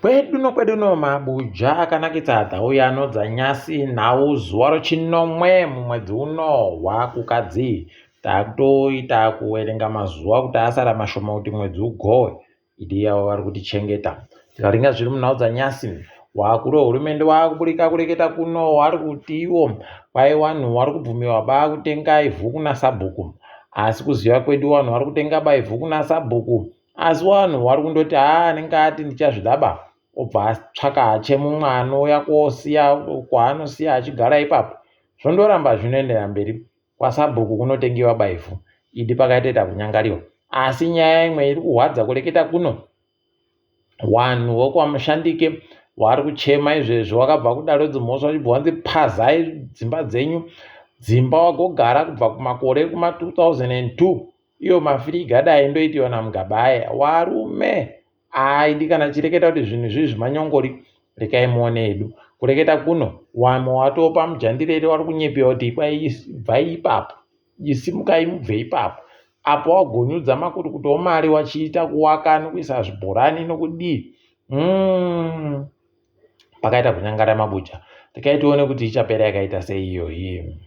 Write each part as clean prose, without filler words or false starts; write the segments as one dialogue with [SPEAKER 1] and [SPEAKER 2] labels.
[SPEAKER 1] Kwedu no mabuja akanakidza adhauya dzanyasi nhau zuva rochinomwe mumwedzi uno wakukadzi takutoita kuverenga mazuva kuti asara mashoma kuti mwedzi ugowe idi yavo vari kutichengeta tikaringa zviri munhau dzanyasi wakuru wehurumende wakuburika kureketa kuno vari kuti ivo kwai vanhu vari kubvumiwa kutenga ivhu kuna sabhuku asi kuziva kwedu vanhu vari kutenga baivhu kuna sabhuku asi vanhu vari kundoti anenge ati ndichazvidaba obva atsvaka hache mumwana uya kuosiya kwaanosiya achigara ipapo zvondoramba zvinoendera mberi kwasabhuku kunotengiwa baivhu idi pakaitoita kunyangariwa asi nyaya imwe iri kuhwadza kureketa kuno vanhu vokwamushandike vari kuchema izvezvo wakabva kudaro dzimhosva uchibva wanzi pazai dzimba dzenyu dzimba wagogara kubva kumakore kuma 2002 iyo mafirigada aindoitiwa namugabaya warume aidi kana chireketa kuti zvinhu izvi zvimanyongori rekaimuone edu kureketa kuno wamwe watopa mujandireri wari kunyepiwa kuti bvai ipapo isimukai mubve ipapo apo wagonyudza makurukuto mari wachiita kuwaka nokuisa zvibhorani nokudii pakaita kunyangara mabuja tikaitione kuti ichapera yakaita sei iyoyi.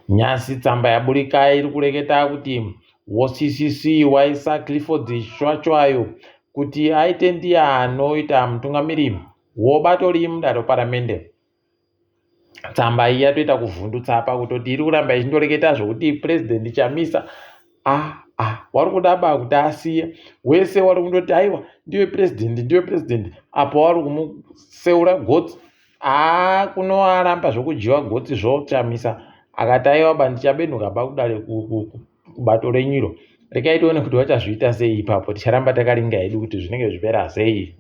[SPEAKER 1] Nyasi tsamba yaburika iri kureketa kuti WCCC waisa Clifford Shwachayo kuti aite ndiye anoita mutungamiri wobato rimwe reparamende. Tsamba iyi yatoita kuvhundutsa apa kutoti iri kuramba ichindoreketa zvokuti President Chamisa wari kudaba kuti asiye wese wari kundoti aiwa ndiwe president apo wari kumuseura gotsi kunoaramba zvokudyiwa gotsi zvo Chamisa akati aiwa bandichabenhuka pakudare kubato renyiro rekaitione kuti wachazviita sei ipapo ticharamba takaringa hedu kuti zvinenge zvipera sei.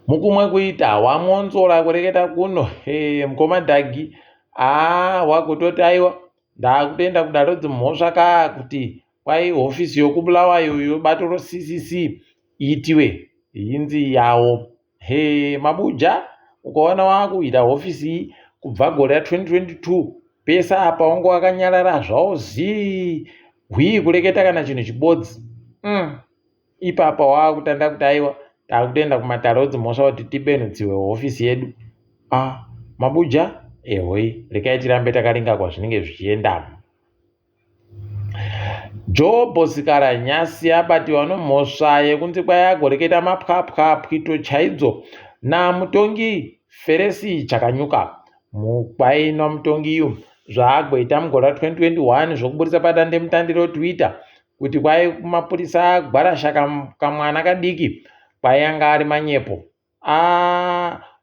[SPEAKER 1] Mukumwe kuita wamonzora kureketa kuno mukomadhagi wakutoti aiwa ndakutoenda kudaro dzimhosva kuti kwai hofisi yokubulawayo yobato roCCC itiwe hinzi yawo mabuja ukaona wakuita hofisi kubva gore ra2022 pesa apa wangu wakanyarara zvavo hwii kureketa kana chinhu chibodzi ipapa wakutanda kuti aiwa takutoenda kumatare edzimhosva kuti tibenudziwe hofisi yedu mabuja ehoi rekai tirambe takaringa kwazvinenge zvichienda. Jobo Sikhala nyasi abatiwa nomhosva yekunzi kwai agoreketa mapwapwapwito chaidzo namutongi Feresi Chakanyuka mukwaino mutongi iyo zvaagoita mugore ra2021 zvokuburisa padande mutandiro Twitter kuti kwai kumapurisa agwarasha kamwana kadiki kwaianga ari manyepo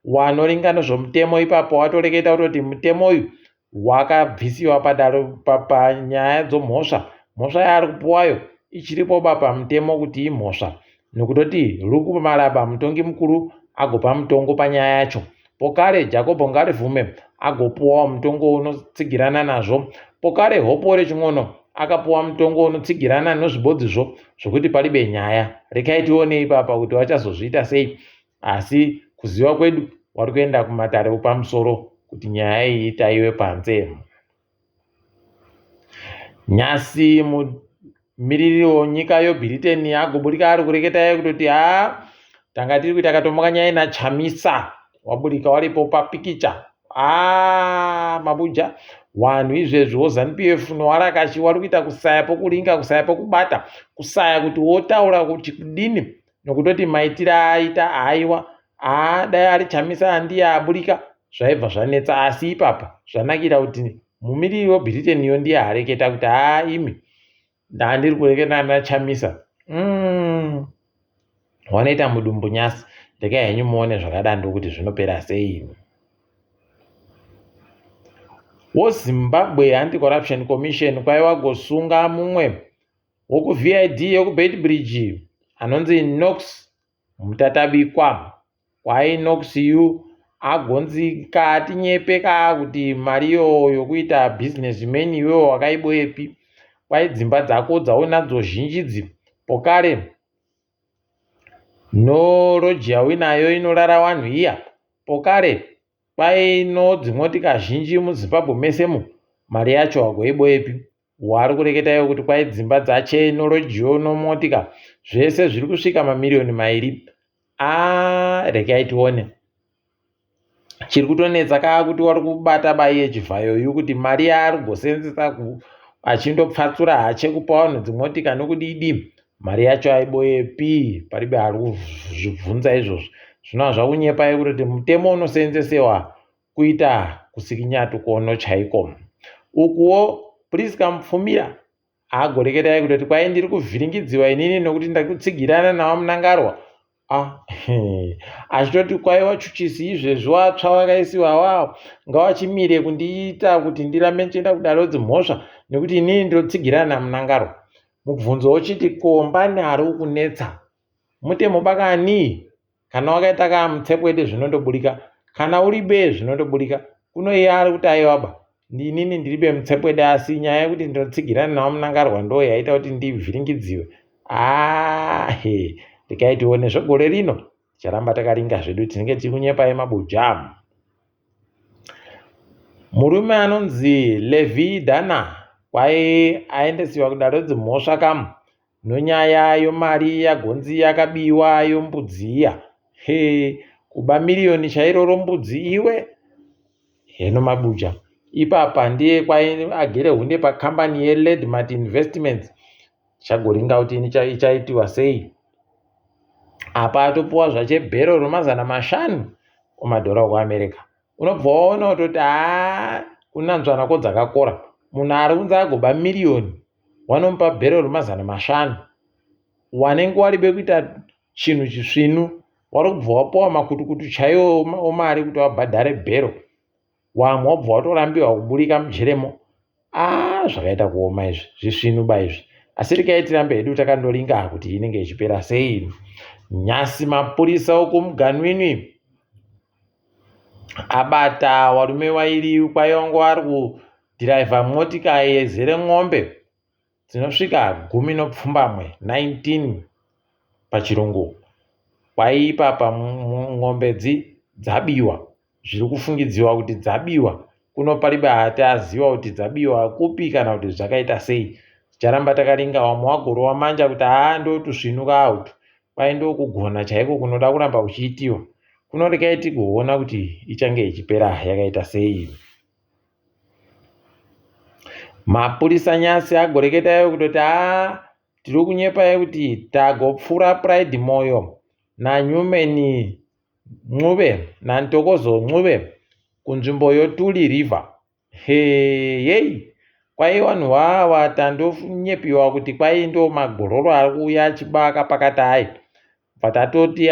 [SPEAKER 1] wanoringana zvomutemo ipapo watoreketa kuti mutemo uyu wakabvisiwa padaro panyaya dzomhosva. Mhosva yaari kupuwayo ichiripo pamutemo kuti imhosva nokutoti rukumaraba mutongi mukuru agopa mutongo panyaya yacho pokare Jacobo Ngarivume agopuwa mutongo unotsigirana nazvo pokare Hopore Ching'ono akapuwa mutongo unotsigirana nozvibodzizvo zvokuti palibe nyaya. Rekai tione ipapa kuti wachazozviita sei asi kuziva kwedu wari kuenda kumatare upamusoro kuti nyaya iyi itaiwe panze. Nyasi mumiriri wonyika yoBulletin agoburika ari kureketa kutoti tanga tiri kuita katomoka nyaya naChamisa waburika waripo papikicha mabuja wanhu izvezvi woZANU-PF nowarakashi wari kuita kusaya pokuringa kusaya pokubata kusaya kuti wotaura kuti kudini nokutoti maitiro aita aiwa dai ari Chamisa handiye aburika zvaibva zvanetsa asi ipapa zvanakira kuti mumiriri weBulletin yo ndiye areketa kuti imi ndandiri kureketa naChamisa wanoita mudumbu nyasi rekai henyu muone zvakadando kuti zvinopera sei. WoZimbabwe Anti-Corruption Commission kwai wagosunga mumwe wokuVID yokuBeitbridge anonzi Knox mutatabikwa kwai Knox yu agonzi katinyepeka kuti mariyo yokuita businessman iwewo wakaiboyepi kwai dzimba dzako dzaunadzo zhinjidzi pokare noRoger winayo inorara wanhu iya pokare kwai nodzimotika zhinji muZimbabwe mesemo mari yacho wagoiboyepi wari kureketayo kuti kwai dzimba dzacheno rojiyo nomotika zvese zviri kusvika mamiliyoni 2. Rekai tione. Chiri kutonetsa kuti wari kubata bai yechivhayoyu kuti mari yaari kugosenzesa achindopfatsura hache kupa vanhu dzimotika nokudidi, mari yacho aiboyepi? Paribe ari kuzvibvunza izvozvo. Zvinova zvakunyepai kuti mutemo unosenzesewa kuita kusikinyatukono chaiko. Ukuwo Priska Mupfumira agoreketai kuti kwai ndiri kuvhiringidziwa inini nokuti ndakutsigirana nawo munangarwa. Achitoti kwai wachuchisi izvezvi watsva wakaisiwa wawo ngawachimire kundiita kuti ndirambe ndichienda kudaro dzimhosva nekuti inini ndinotsigirana namunangarwa. Mubvunzo uchiti komba nari kunetsa mutemo bakani? Kana wakaita kamutsepwede zvinondoburika, kana uribe zvinondoburika. Kuno iye ari kuti aiwaba inini ndiribe mutsepwede, asi nyaya yekuti ndinotsigirana nawo munangarwa ndo yaita kuti ndivhiringidziwe. Rekai tione zvegore rino ticharamba takaringa zvedu, tinenge tiri kunyepai mabuja. Murume anonzi Levi Dana kwai aendesiwa kudaro dzimhosva kamu nonyaya yomari yagonzi yakabiwa yombudziya. Kuba miliyoni chairo rombudzi iwe. Heno mabuja ipapa ndiye kwai agere hunde pakambani yeLedmart Investments. Chagoringa kuti ichaitiwa sei. Apa atopuwa zvache bhero ro500 omadhora okuAmerica. Unobva waona kutoti kunanzvana kodzakakora. Munhu ari kunzi agoba miliyoni wanomupa bhero ro500. Wanenge waribe kuita chinhu chisvinu wari kubva wapuwa makutukutu chaiwo omari kuti wabhadhare bhero. Wamwe wabva watorambiwa kuburika mujeremo. Zvakaita kuoma izvi, zvisvinu ba izvi. Asi rekai tirambe hedu takandoringa kuti inenge ichipera sei. Nyasi mapurisa okumuganwini abata varume vairi kwai vangu vari kudhiraivha motika yezere ng'ombe dzinosvika 10 pachirungu. Kwai ipapa ng'ombe dzabiwa, zviri kufungidziwa kuti dzabiwa. Kuno paribe hataziva kuti dzabiwa kupi kana kuti zvakaita sei. Ticharamba takaringa. Wamwe wagoro wamanja kuti ndotusvinuka autu, kwai ndokugona chaiko kunoda kuramba kuchiitiwa. Kuno rekai tigoona kuti ichange ichipera yakaita sei. Mapurisa Nyasi agoreketayo kutoti tiri kunyepai kuti tagopfura Pride Moyo naNyumeni Mhanduwe naNtokozo Mhanduwe kunzvimbo yoTuli River. Kwai vanhu vava tandonyepiwa kuti kwai ndo magororo ari kuuya achibaka pakati ayi. Patatoti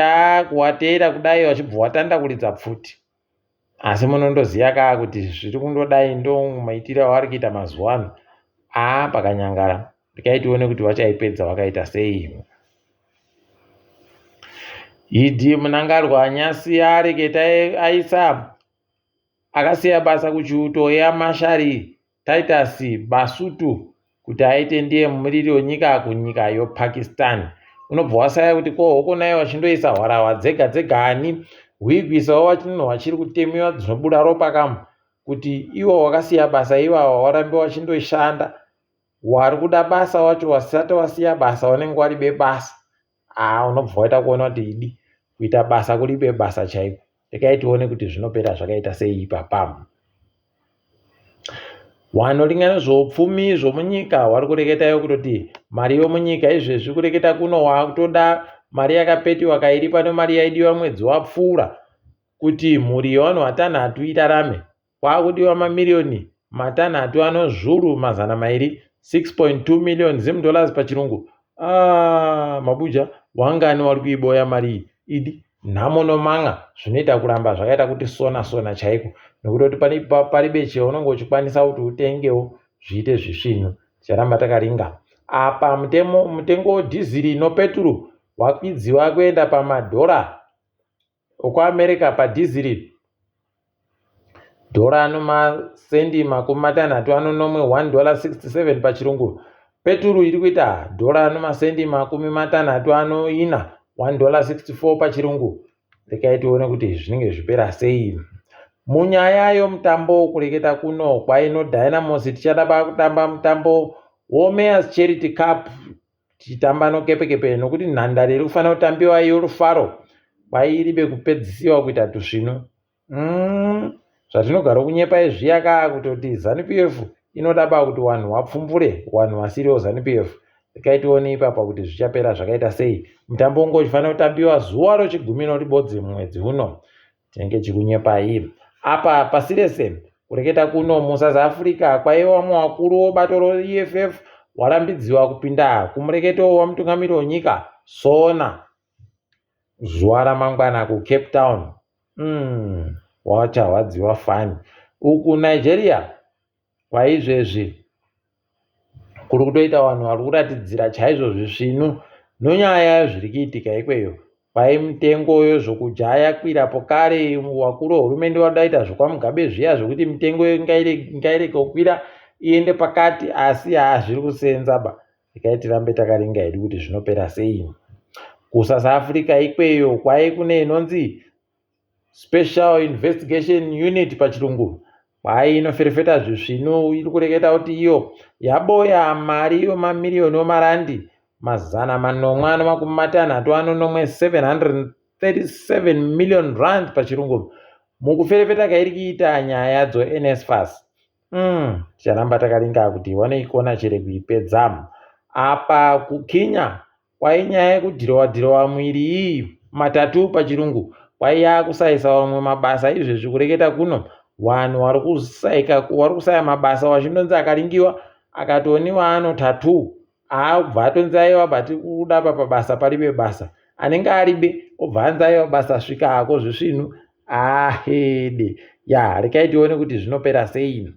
[SPEAKER 1] kuwateera kudai wachibva watandakuridza pfuti. Asi munondoziva kuti zviri kundodai ndo maitiro avari kuita mazuva ano. Pakanyangara. Rekai tione kuti vachaipedza wakaita sei. Idhi munangarwa Nyasi areketa aisa akasiya basa kuchiuto yaMashari Titus Basutu kuti aite ndiye mumiriri wenyika kunyika yoPakistan. Unobva wasaya kuti hoko naye wachindoisa hwarawa dzega dzega ani huiguisawo wachinhu wachiri kutemiwa dzinobuda ropa kamu kuti iwo wakasiya basa iwawa warambe wachindoshanda. Wari kuda basa wacho wasati wasiya basa wanenge wari bebasa. Unobva waita kuona kuti idi kuita basa kuri bebasa chaiko. Rekai tione kuti zvinopera zvakaita sei ipapa. Wanoringana zvoupfumi zvomunyika wari kureketayo kutoti mari yomunyika izvezvi kureketa kuno wakutoda mari yakapetiwa kairi pano mari yaidiwa mwedzi wapfuura kuti mhuri yevanhu 6 itarame. Kwakudiwa mamiliyoni 6 anozvuru 200 $6.2 million dollars pachirungu. Mabuja wangani wari kuiboya mari idi nhamo nomanga zvinoita kuramba zvakaita kuti sona chaiko nokutoti paribe cheunenge uchikwanisa kuti utengewo zviite zvisvinu. Ticharamba takaringa. Apa mutengo wedhiziri nopeturu wakwidziwa kuenda pamadhora okuAmerica padhiziri. Dhora masendi 60 $1.67 pachirungu. Peturu iri kuita dhora masendi 64 $1.64 pachirungu. Rekai tione kuti zvinenge zvipera sei. Munyaya yomutambo kureketa kuno kwaino Dynamos tichada kutamba mutambo woMayor's Charity Cup tichitamba nokepekepe nokuti nhandare iri kufanira kutambiwa yorufaro kwairibe kupedzisiwa kuita tusvino. Zvatinogara kunyepai zviyaka kutoti ZANU-PF inoda kuti vanhu vapfumbure vanhu vasiriwo ZANU-PF. Tikaitione ipapa kuti zvichapera zvakaita sei. Mutambo ungo uchifanira kutambiwa zuva rechigumi noribodzi mumwedzi uno. Tinenge chikunyepai apa pasi rese kureketa kuno muSouth Africa kwaiva muvakuru webato reEFF warambidziwa kupinda kumureketo wamutungamiri wenyika sona zuva ramangwana kuCape Town. Wacharwadziwa fani. Uku Nigeria kwaizvezvi kuri kutoita vanhu vari kuratidzira chaizvo zvisvinu nonyaya yezviri kuitika ikweyo. Kwai mitengo yezvokudya yakwirapo kare. Wakuru wehurumende wadaita zvokwaMugabe zviya zvokuti mitengo ngairege kukwira iende pakati, asi zviri kusenzaba. Tirambe takaringa hedu kuti zvinopera sei. KuSouth Africa ikweyo kwai kune inonzi Special Investigation Unit pachirungu. Kwai inoferefeta zvisvinu iri kureketa kuti iyo yaboya mari yemamiliyoni emarandi 737 million rand pachirungu mukuferefeta kairi kuita nyaya dzoNSFAS. Ticharamba takaringa kuti vanoikona chere kuipedza. Apa kuKenya kwai nyaya yekudhirowa mwiri iyi matatu pachirungu kwai yakusaisa vamwe mabasa izvezvi kureketa kuno vanhu vari kusaya mabasa wachinonzi akaringiwa akatoniwa anotatu akubva atonzi aiwa bati kuda pabasa paribe basa anenge aribe obva anzi aiwa basa svika ako zvisvinu ahede rekaitione kuti zvinopera sei.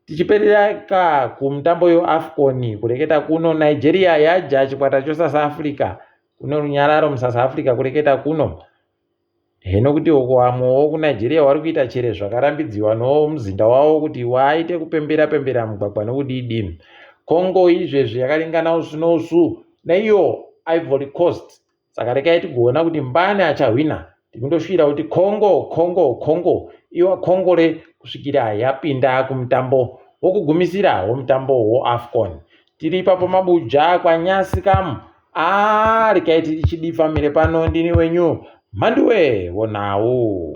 [SPEAKER 1] Tichiperera kumutambo weAFCON kureketa kuno Nigeria yaja chikwata cheSouth Africa kune runyararo muSouth Africa kureketa kuno. Heno kuti uko vamwewo kuNigeria vari kuita chere zvakarambidziwa nomuzinda wavo kuti waite kupembera mugwagwa nokudii. Congo izvezvi yakaringana usu neiyo Ivory Coast. Saka rekai tigoona kuti mbani achahwina. Tikundosvira kuti Congo iwa Congore kusvikira yapinda kumutambo wokugumisira womutambo weAFCON. Tiri ipapo mabuja kwanyasi kamu. Rekai tichidifamire pano ndini wenyu Mhanduwe Wenhau.